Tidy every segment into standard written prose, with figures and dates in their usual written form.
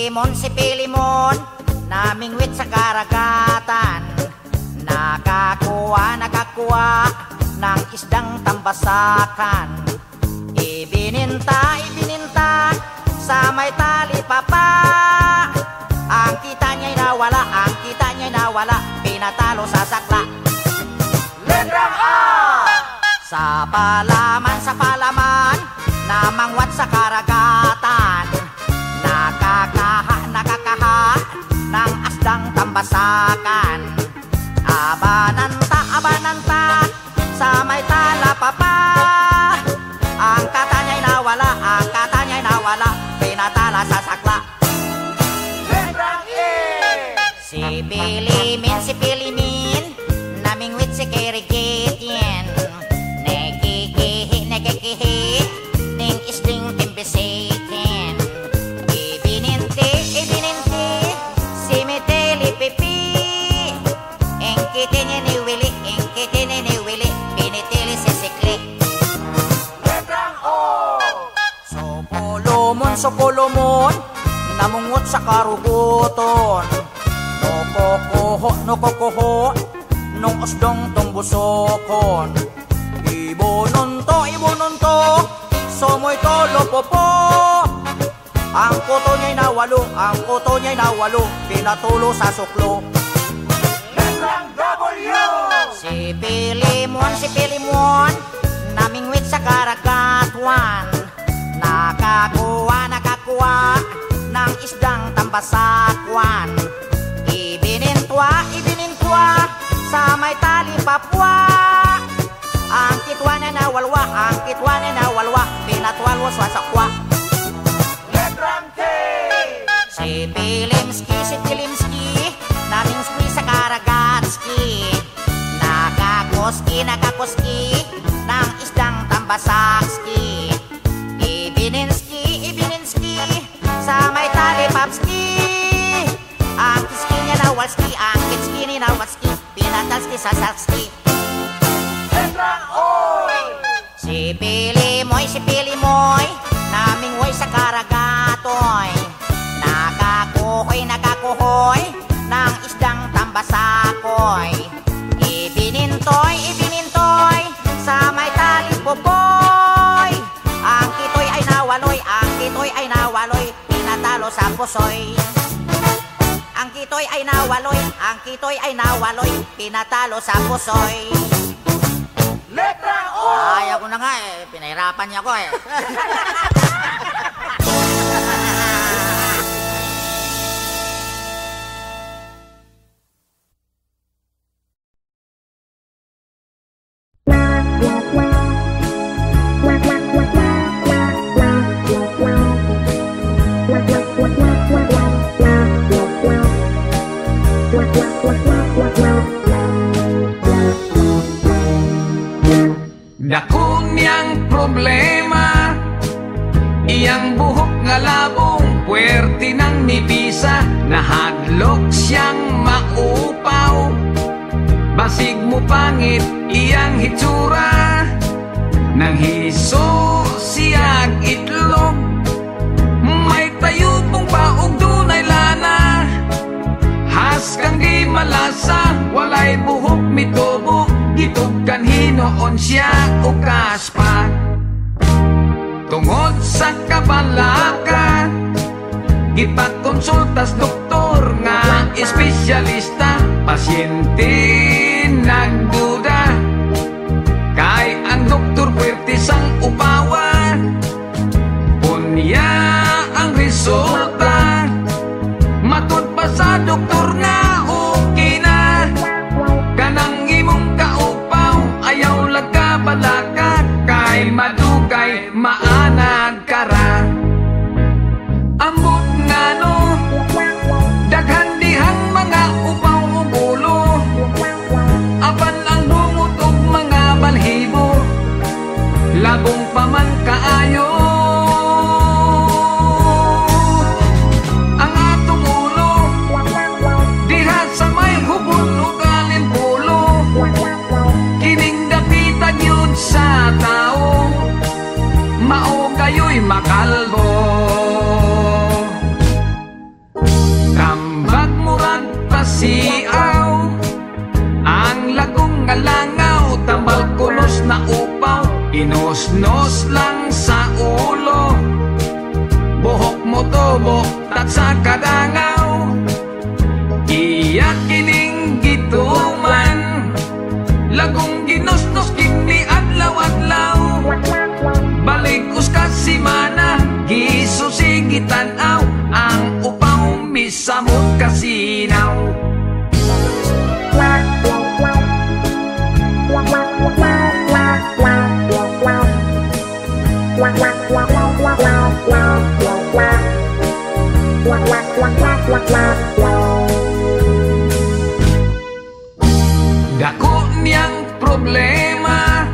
si Pilimon, namingwit sa karagatan. Nakakuha ng isdang tambasakan. Ibininta sa may tali papa. Ang kita niya'y nawala, pinatalo sa sakla. Letrang A! Sa palaman, namangwat sa karagatan. Nakakaha ng asdang tambasakan. Abananta sa may tala papa. Ang kata niya'y nawala, pinatala sa sakla. Letrang E! Si Pilimin, namingwit si Kirigitien. Nekikihi, ning isding timbisikin. Ibininti, si Miteli Pipi. Engkiti ni Willy, pinitili si Sikli. Letrang O! Sopolomon, namungot sa karuguton. Nokokoho, nung usdong tumbusokon. Ibononto, somoy tolo popo. Ang kuto niya'y nawalo, pinatulo sa suklo. Letrang W! Si Pilimon, namingwit sa karagatuan. Nakakuha ng isdang tambasakwan. Ibinintwa sa may tali papwa. Ang kitwa na nawalwa, pinatwalwa sa sakwa. Letrang K! Si Pilimski, namingski sa karagatski. Nakakoski ng isdang tambasakski. Ibininski sa may tali papski. Ang kiski niya nawalski, ang kitski ni nawalski, pinatalski sa sakski. Letrang O! Si Pilimoy, namingwoy sa karagatoy. Nakakuhoy ng isdang tambasakoy. Ibinintoy sa may tali popoy. Ang kitoy ay nawaloy, pinatalo sa pusoy. Ang kitoy ay nawaloy, pinatalo sa pusoy. Letrang O! Ayaw ko na nga pinahirapan niya ko Dako niyang problema, iyang buhok nga labong, puwerte ng nibisa, nahadlok siyang maupaw. Basig mo pangit iyang hitsura, nang hiso siyag itlog. May tayo pong baog dunay lana, has kang di malasa, walay buhok mitubo. Gitog kan hinoon siya o kaspa. Tungod sa kabalaka, gipakonsultas doktor nga espesyalista. Pasyente nagduda, kay ang doktor puwerte sang upawa. Unya ang resulta, matud pa sa doktor nga okay na. Kanang imong kaupaw, ayaw lagkabalaka, kay madugay maanag kara. Ambot nga no, daghan dihang mga upaw o bulo. Apan ang nos lang sa ulo, buhok mo tubo tat sa kadangaw. Iya kining gituman, lagong ginosnos kini adlaw-adlaw. Baligos ka si mana, gisusigitan aw, ang upaw misamot kasinaw. Dako niyang problema,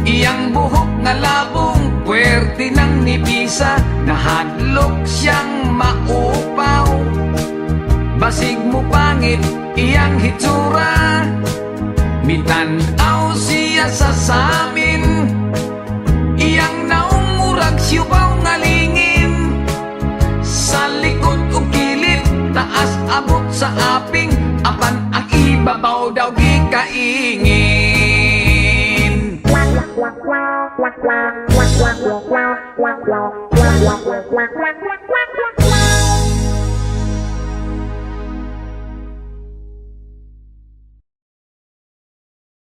iyang buhok nga labong puwerte ng nibisa, nahadlok siyang maupaw. Basig mo pangit iyang hitsura, mitanaw siya sa samin, iyang naumurag siyubaw nga lingin. Sa likod o kilid, taas abot sa aping, apan ang ibabaw daw gikaingin.